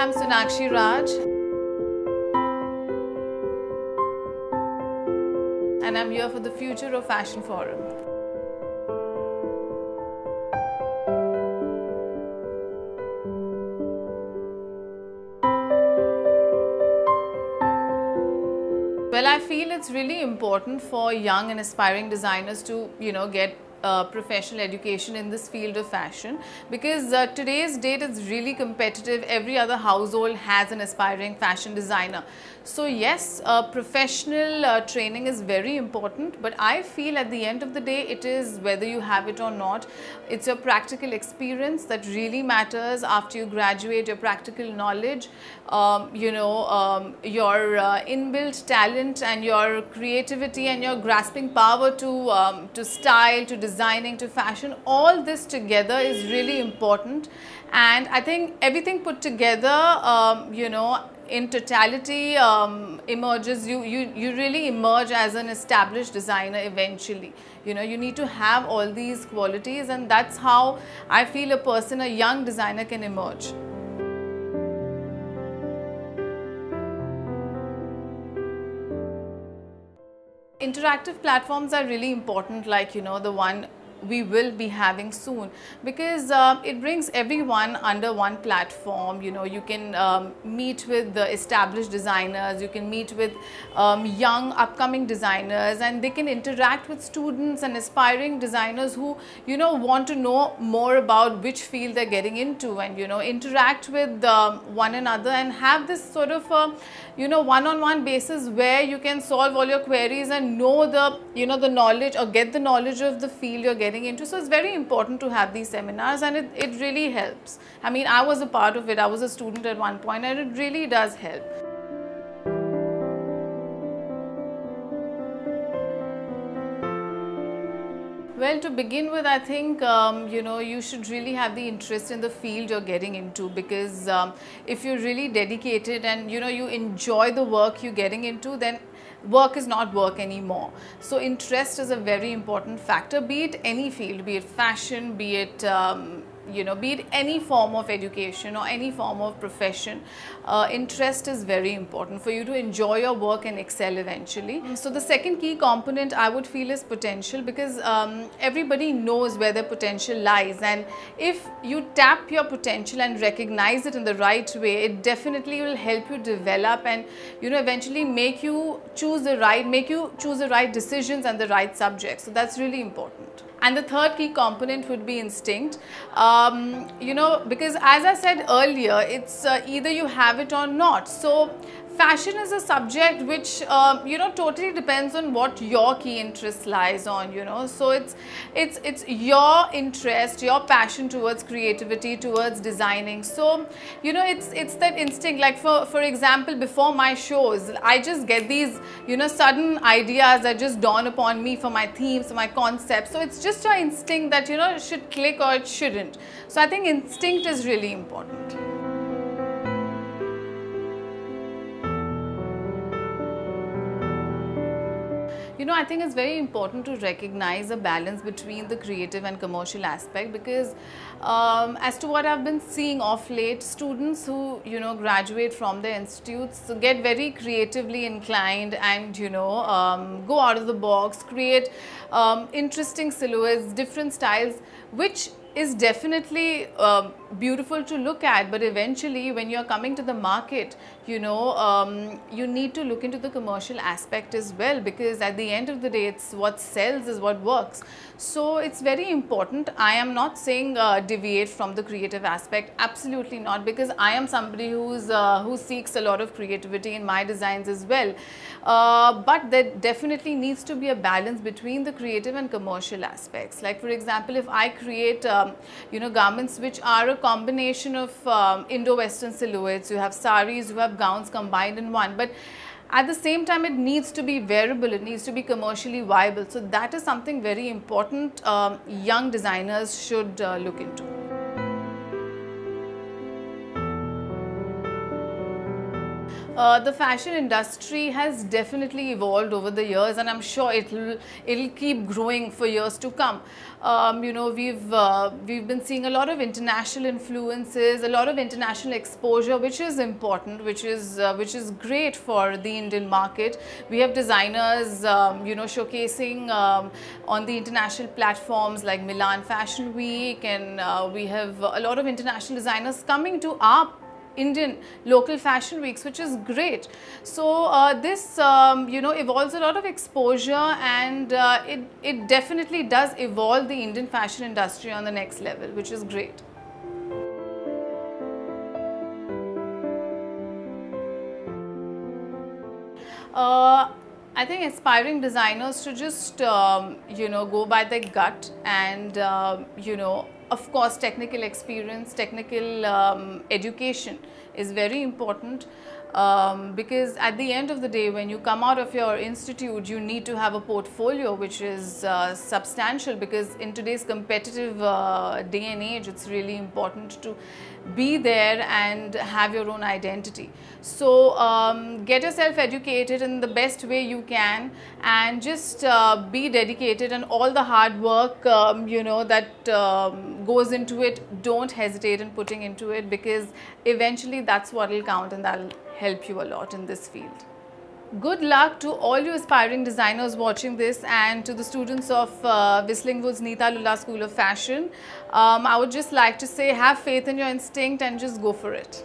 I'm Sonaakshi Raj and I'm here for the Future of Fashion Forum. Well, I feel it's really important for young and aspiring designers to, get professional education in this field of fashion, because today's date is really competitive. Every other household has an aspiring fashion designer. So yes, professional training is very important, but I feel at the end of the day, it is whether you have it or not. It's your practical experience that really matters after you graduate, your practical knowledge, your inbuilt talent and your creativity and your grasping power to style, to designing, to fashion. All this together is really important, and I think everything put together, in totality emerges, you really emerge as an established designer eventually. You need to have all these qualities, and that's how I feel a young designer can emerge. Interactive platforms are really important, like the one we will be having soon, because it brings everyone under one platform. You can meet with the established designers, you can meet with young upcoming designers, and they can interact with students and aspiring designers who want to know more about which field they're getting into, and interact with one another and have this sort of one-on-one basis where you can solve all your queries and know the knowledge, or get the knowledge of the field you're getting into. So it's very important to have these seminars, and it really helps. I mean, I was a part of it. I was a student at one point, and it really does help. Well, to begin with, I think, you should really have the interest in the field you're getting into, because if you're really dedicated and, you enjoy the work you're getting into, then work is not work anymore. So interest is a very important factor, be it any field, be it fashion, be it be it any form of education or any form of profession. Interest is very important for you to enjoy your work and excel eventually. So the second key component I would feel is potential, because everybody knows where their potential lies, and if you tap your potential and recognize it in the right way, it definitely will help you develop and eventually make you choose the right decisions and the right subjects. So that's really important. And the third key component would be instinct, because as I said earlier, it's either you have it or not. So fashion is a subject which totally depends on what your key interest lies on. So it's your interest, your passion towards creativity, towards designing. So it's that instinct. Like for example, before my shows, I just get these sudden ideas that just dawn upon me for my themes, for my concepts. So it's just your instinct that it should click or it shouldn't. So I think instinct is really important. I think it's very important to recognize a balance between the creative and commercial aspect, because as to what I've been seeing of late, students who graduate from their institutes get very creatively inclined and go out of the box, create interesting silhouettes, different styles, which is definitely beautiful to look at, but eventually when you're coming to the market, you need to look into the commercial aspect as well, because at the end of the day, it's what sells is what works. So it's very important. I am not saying deviate from the creative aspect, absolutely not, because I am somebody who seeks a lot of creativity in my designs as well, but there definitely needs to be a balance between the creative and commercial aspects. Like for example, if I create garments which are a combination of Indo-Western silhouettes, you have saris, you have gowns combined in one, but at the same time it needs to be wearable, it needs to be commercially viable. So that is something very important young designers should look into. The fashion industry has definitely evolved over the years, and I'm sure it'll keep growing for years to come. You know, we've been seeing a lot of international influences, a lot of international exposure, which is important, which is great for the Indian market. We have designers, you know, showcasing on the international platforms like Milan Fashion Week, and we have a lot of international designers coming to our Indian local fashion weeks, which is great. So this you know, evolves a lot of exposure, and it definitely does evolve the Indian fashion industry on the next level, which is great. I think aspiring designers should just you know, go by their gut, and you know, of course technical experience, technical education is very important, because at the end of the day, when you come out of your institute, you need to have a portfolio which is substantial, because in today's competitive day and age, it's really important to be there and have your own identity. So get yourself educated in the best way you can, and just be dedicated, and all the hard work you know, that goes into it, don't hesitate in putting into it, because eventually that's what will count, and that'll help you a lot in this field. Good luck to all you aspiring designers watching this, and to the students of Whistling Woods Neeta Lulla School of Fashion. I would just like to say, have faith in your instinct and just go for it.